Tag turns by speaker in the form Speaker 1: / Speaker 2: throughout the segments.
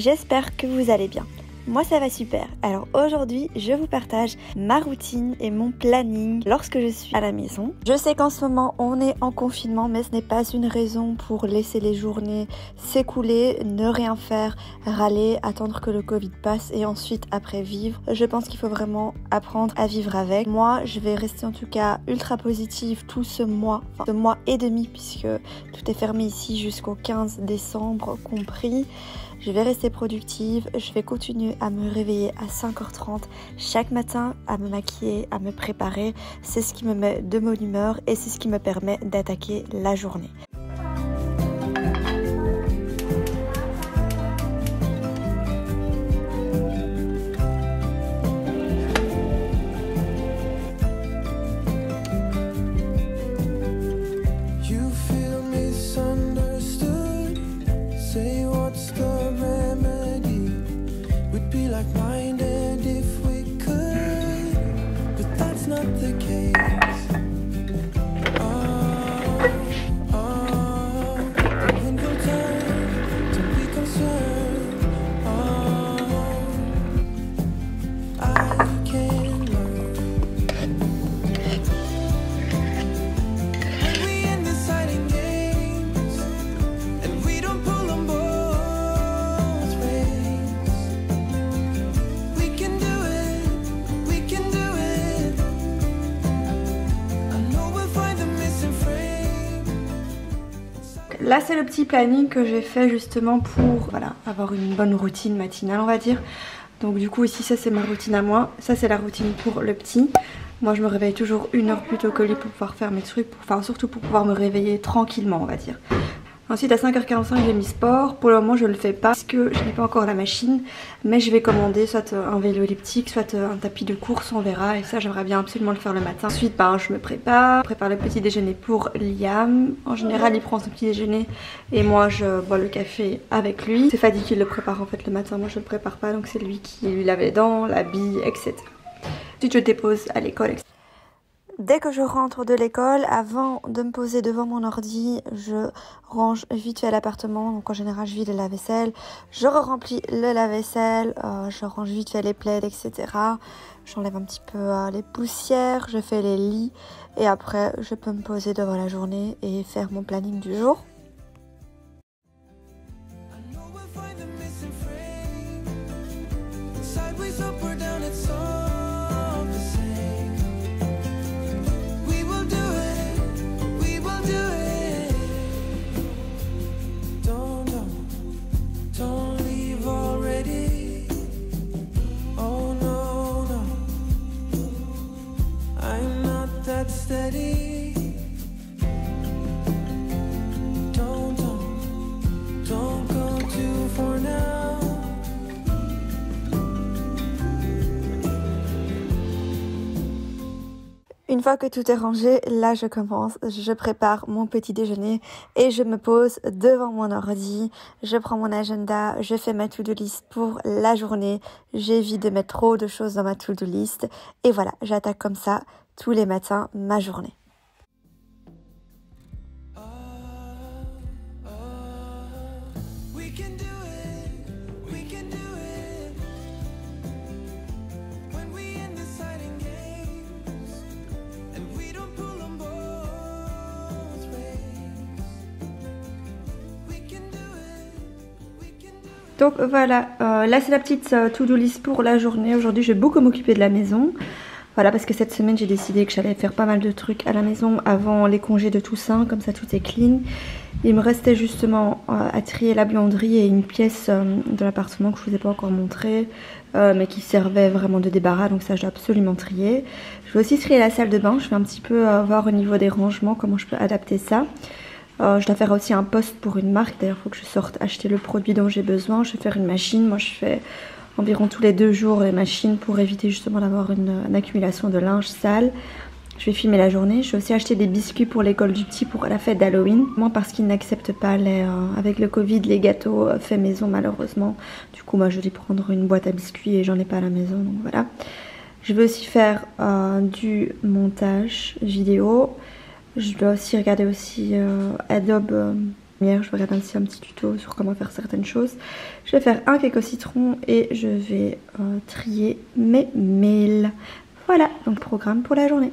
Speaker 1: j'espère que vous allez bien. Moi ça va super. Alors aujourd'hui je vous partage ma routine et mon planning lorsque je suis à la maison. Je sais qu'en ce moment on est en confinement, mais ce n'est pas une raison pour laisser les journées s'écouler, ne rien faire, râler, attendre que le Covid passe et ensuite après vivre. Je pense qu'il faut vraiment apprendre à vivre avec. Moi je vais rester en tout cas ultra positive tout ce mois et demi, puisque tout est fermé ici jusqu'au 15 décembre compris. Je vais rester productive, je vais continuer à me réveiller à 5h30 chaque matin, à me maquiller, à me préparer. C'est ce qui me met de bonne humeur et c'est ce qui me permet d'attaquer la journée. Là c'est le petit planning que j'ai fait justement pour avoir une bonne routine matinale on va dire. Donc du coup ici ça c'est ma routine à moi, ça c'est la routine pour le petit. Moi je me réveille toujours 1 heure plus tôt que lui pour pouvoir faire mes trucs, surtout pour pouvoir me réveiller tranquillement on va dire. Ensuite à 5h45 j'ai mis sport, pour le moment je ne le fais pas parce que je n'ai pas encore la machine, mais je vais commander soit un vélo elliptique, soit un tapis de course, on verra, et ça j'aimerais bien absolument le faire le matin. Ensuite je me prépare le petit déjeuner pour Liam. En général il prend son petit déjeuner et moi je bois le café avec lui. C'est Fadi qui le prépare en fait le matin, moi je le prépare pas, donc c'est lui qui lui lave les dents, l'habille, etc. Ensuite je le dépose à l'école, etc. Dès que je rentre de l'école, avant de me poser devant mon ordi, je range vite fait l'appartement. Donc en général, je vide le lave-vaisselle, je remplis le lave-vaisselle, je range vite fait les plaids, etc. J'enlève un petit peu les poussières, je fais les lits et après, je peux me poser devant la journée et faire mon planning du jour. Une fois que tout est rangé, là je commence, je prépare mon petit déjeuner et je me pose devant mon ordi, je prends mon agenda, je fais ma to-do list pour la journée, j'évite de mettre trop de choses dans ma to-do list et voilà, j'attaque comme ça tous les matins ma journée. Donc voilà, là c'est la petite to-do list pour la journée. Aujourd'hui je vais beaucoup m'occuper de la maison. Voilà, parce que cette semaine j'ai décidé que j'allais faire pas mal de trucs à la maison avant les congés de Toussaint, comme ça tout est clean. Il me restait justement à trier la buanderie et une pièce de l'appartement que je vous ai pas encore montré, mais qui servait vraiment de débarras, donc ça je dois absolument trier. Je vais aussi trier la salle de bain, je vais un petit peu voir au niveau des rangements comment je peux adapter ça. Je dois faire aussi un post pour une marque, d'ailleurs il faut que je sorte acheter le produit dont j'ai besoin. Je vais faire une machine, moi je fais environ tous les 2 jours les machines pour éviter justement d'avoir une accumulation de linge sale. Je vais filmer la journée. Je vais aussi acheter des biscuits pour l'école du petit pour la fête d'Halloween. Moi parce qu'ils n'acceptent pas avec le Covid les gâteaux faits maison malheureusement. Du coup moi je vais prendre une boîte à biscuits et j'en ai pas à la maison, donc voilà. Je vais aussi faire du montage vidéo. Je dois aussi regarder aussi Adobe Hier, je vais regarder aussi un petit tuto sur comment faire certaines choses. Je vais faire un cake au citron et je vais trier mes mails. Voilà, donc programme pour la journée.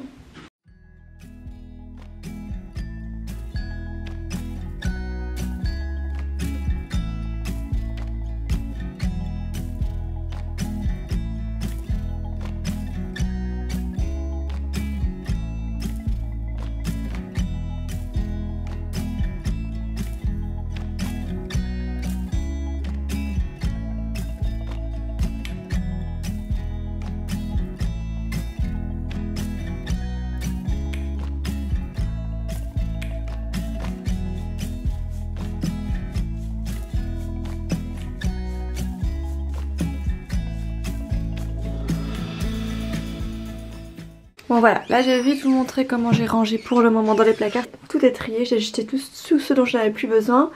Speaker 1: Bon voilà, là j'ai vite vous montrer comment j'ai rangé pour le moment dans les placards. Tout est trié, j'ai jeté tout ce dont je n'avais plus besoin.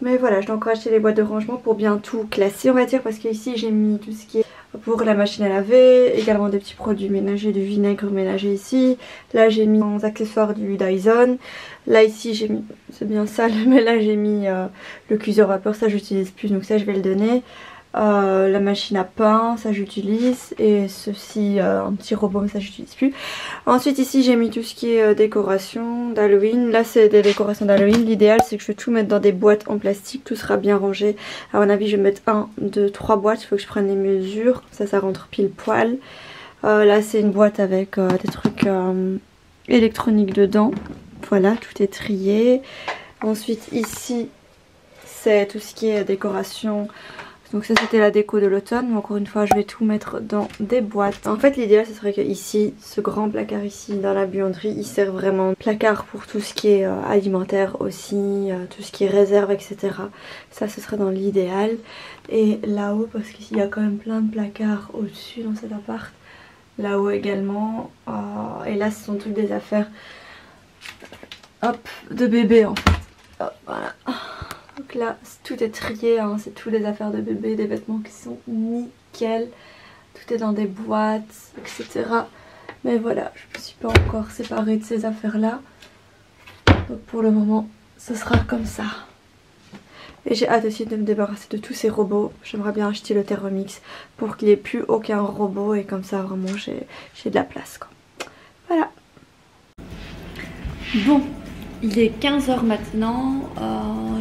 Speaker 1: Mais voilà, je dois encore acheter les boîtes de rangement pour bien tout classer on va dire. Parce qu'ici j'ai mis tout ce qui est pour la machine à laver, également des petits produits ménagers, du vinaigre ménager ici. Là j'ai mis mes accessoires du Dyson. Là ici j'ai mis, c'est bien sale, mais là j'ai mis le cuiseur vapeur, ça j'utilise plus donc ça je vais le donner. La machine à pain, ça j'utilise, et ceci un petit robot mais ça j'utilise plus. Ensuite ici j'ai mis tout ce qui est décoration d'Halloween. Là c'est des décorations d'Halloween. L'idéal c'est que je vais tout mettre dans des boîtes en plastique, tout sera bien rangé. À mon avis je vais mettre 1, 2, 3 boîtes, il faut que je prenne les mesures, ça rentre pile poil. Là c'est une boîte avec des trucs électroniques dedans. Voilà, tout est trié. Ensuite ici c'est tout ce qui est décoration. Donc ça c'était la déco de l'automne, mais encore une fois je vais tout mettre dans des boîtes. En fait l'idéal ce serait que ici, ce grand placard ici dans la buanderie, il sert vraiment de placard pour tout ce qui est alimentaire aussi, tout ce qui est réserve etc. Ça ce serait dans l'idéal. Et là-haut, parce qu'ici il y a quand même plein de placards au-dessus dans cet appart, là-haut également. Et là ce sont toutes des affaires hop, de bébé en fait. Hop, voilà. Donc là tout est trié, hein, c'est toutes les affaires de bébé, des vêtements qui sont nickel. Tout est dans des boîtes, etc. Mais voilà, je me suis pas encore séparée de ces affaires là. Donc pour le moment ce sera comme ça. Et j'ai hâte aussi de me débarrasser de tous ces robots. J'aimerais bien acheter le Thermomix pour qu'il n'y ait plus aucun robot. Et comme ça vraiment j'ai de la place quoi. Voilà. Bon. Il est 15 h maintenant,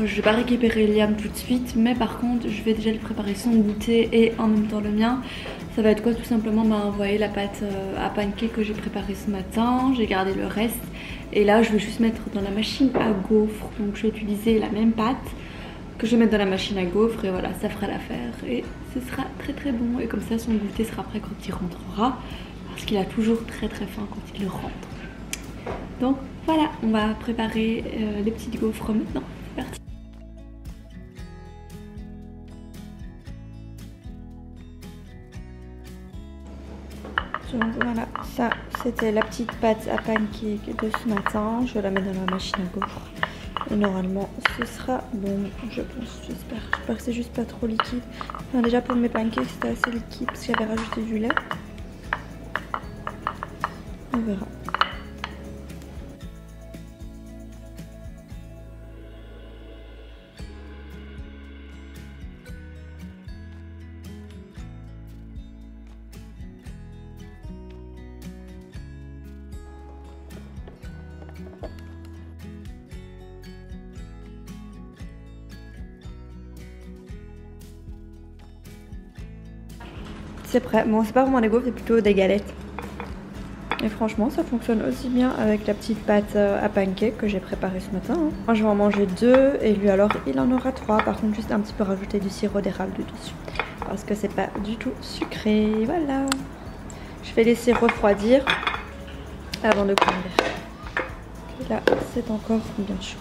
Speaker 1: je vais pas récupérer Liam tout de suite, mais par contre je vais déjà lui préparer son goûter et en même temps le mien. Ça va être quoi? Tout simplement envoyer la pâte à pancake que j'ai préparée ce matin, j'ai gardé le reste et là je vais juste mettre dans la machine à gaufres. Donc je vais utiliser la même pâte que je vais mettre dans la machine à gaufres et voilà, ça fera l'affaire et ce sera très très bon. Et comme ça son goûter sera prêt quand il rentrera, parce qu'il a toujours très faim quand il rentre. Donc voilà, on va préparer les petites gaufres maintenant. C'est parti. Donc voilà, ça c'était la petite pâte à pancake de ce matin. Je vais la mettre dans la machine à gaufres. Et normalement ce sera bon, je pense, j'espère. J'espère que c'est juste pas trop liquide. Enfin, déjà pour mes pancakes c'était assez liquide parce que j'avais rajouté du lait. On verra. C'est prêt. Bon, c'est pas vraiment des gaufres, c'est plutôt des galettes. Et franchement, ça fonctionne aussi bien avec la petite pâte à pancake que j'ai préparée ce matin. Hein. Moi, je vais en manger 2 et lui, alors, il en aura 3. Par contre, juste un petit peu rajouter du sirop d'érable dessus. Parce que c'est pas du tout sucré. Voilà. Je vais laisser refroidir avant de conduire. Et là, c'est encore bien chaud.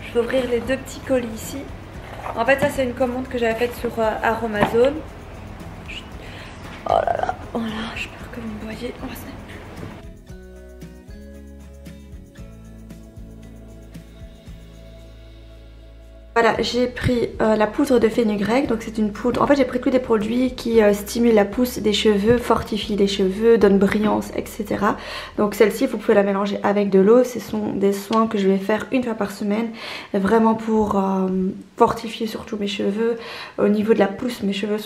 Speaker 1: Je vais ouvrir les 2 petits colis ici. En fait, ça, c'est une commande que j'avais faite sur Aromazone. Oh là là, voilà, j'espère que vous me voyez. Oh, Voilà, j'ai pris la poudre de fenugrec, donc c'est une poudre, en fait j'ai pris tous des produits qui stimulent la pousse des cheveux, fortifient les cheveux, donnent brillance, etc. Donc celle-ci vous pouvez la mélanger avec de l'eau, ce sont des soins que je vais faire une fois par semaine, vraiment pour fortifier surtout mes cheveux. Au niveau de la pousse, mes cheveux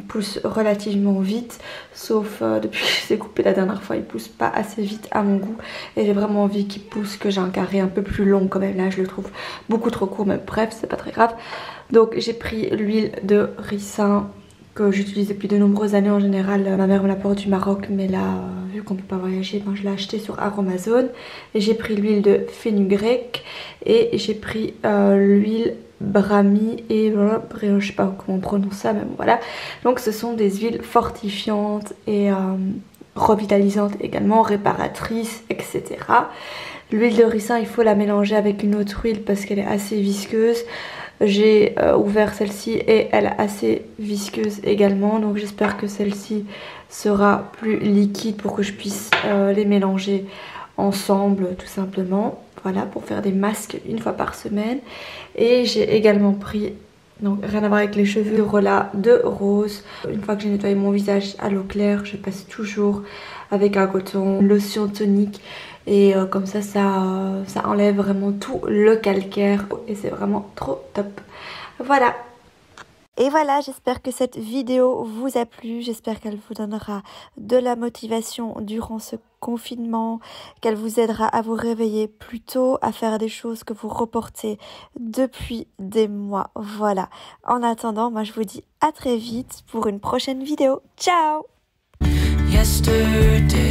Speaker 1: poussent relativement vite, sauf depuis que je les ai coupés la dernière fois, ils poussent pas assez vite à mon goût et j'ai vraiment envie qu'ils poussent, que j'ai un carré un peu plus long quand même, là je le trouve beaucoup trop court, mais bref c'est pas très grave. Donc j'ai pris l'huile de ricin que j'utilise depuis de nombreuses années en général. Ma mère me l'apporte du Maroc, mais là vu qu'on peut pas voyager, ben, je l'ai acheté sur Aromazone. Et j'ai pris l'huile de fenugrec et j'ai pris l'huile Brahmi et je sais pas comment on prononce ça, mais bon, voilà. Donc ce sont des huiles fortifiantes et revitalisantes également, réparatrices, etc. L'huile de ricin, il faut la mélanger avec une autre huile parce qu'elle est assez visqueuse. J'ai ouvert celle-ci et elle est assez visqueuse également, donc j'espère que celle-ci sera plus liquide pour que je puisse les mélanger ensemble tout simplement. Voilà, pour faire des masques une fois par semaine. Et j'ai également pris, donc rien à voir avec les cheveux, de Rolla de rose. Une fois que j'ai nettoyé mon visage à l'eau claire, je passe toujours avec un coton, une lotion tonique. Et comme ça enlève vraiment tout le calcaire et c'est vraiment trop top. Voilà. Et voilà, j'espère que cette vidéo vous a plu, j'espère qu'elle vous donnera de la motivation durant ce confinement, qu'elle vous aidera à vous réveiller plus tôt, à faire des choses que vous reportez depuis des mois. Voilà. En attendant, moi je vous dis à très vite pour une prochaine vidéo. Ciao! Yesterday.